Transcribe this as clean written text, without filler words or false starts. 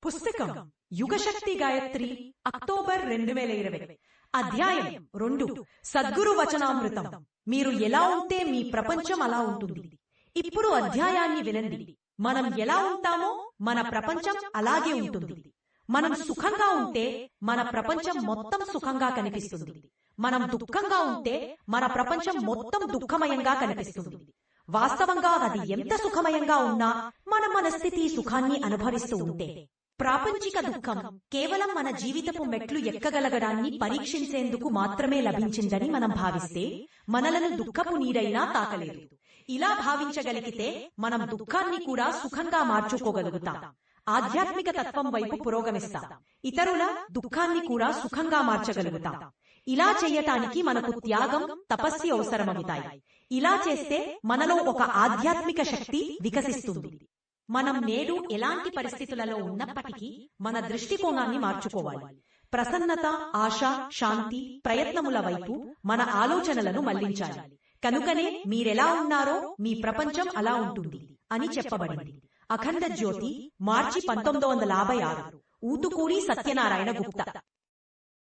పుస్తకం యుగశక్తి గాయత్రి అక్టోబర్ 2020 అధ్యాయం 2 సద్గురు వచనామృతం. మీరు ఎలా ఉంటే మీ ప్రపంచం అలా ఉంటుంది. ఇప్పుడు అధ్యాయాన్ని వినండి. మనం ఎలా ఉంటామో మన ప్రపంచం అలాగే ఉంటుంది. మనం సుఖంగా ఉంటే మన ప్రపంచం మొత్తం సుఖంగా కనిపిస్తుంది. మనం దుఃఖంగా ఉంటే మన ప్రపంచం మొత్తం దుఃఖమయంగా కనిపిస్తుంది. వాస్తవంగా అది ఎంత సుఖమయంగా ఉన్నా మన మనస్థితి సుఖాన్ని అనుభవిస్తూ ఉంటే. ప్రాపంచిక దుఃఖం కేవలం మన జీవితపు మెట్లు ఎక్కగలగడాన్ని పరీక్షించేందుకు మాత్రమే లభించిందని మనం భావిస్తే మనలను దుఃఖపు నీడైనా తాకలేదు. ఇలా భావించగలిగితే మనం దుఃఖాన్ని కూడా సుఖంగా మార్చుకోగలుగుతాం. ఆధ్యాత్మిక తత్వం వైపు పురోగమిస్తాం. ఇతరుల దుఃఖాన్ని కూడా సుఖంగా మార్చగలుగుతాం. ఇలా చెయ్యటానికి మనకు త్యాగం, తపస్సు అవసరమవుతాయి. ఇలా చేస్తే మనలో ఒక ఆధ్యాత్మిక శక్తి వికసిస్తుంది. మనం నేడు ఎలాంటి పరిస్థితులలో ఉన్నప్పటికీ మన దృష్టికోణాన్ని మార్చుకోవాలి. ప్రసన్నత, ఆశ, శాంతి, ప్రయత్నముల వైపు మన ఆలోచనలను మళ్లించాలి. కనుకనే మీరెలా ఉన్నారో మీ ప్రపంచం అలా ఉంటుంది అని చెప్పబడింది. అఖండ జ్యోతి, మార్చి 1956. ఊతుకూరి సత్యనారాయణ గుప్తా.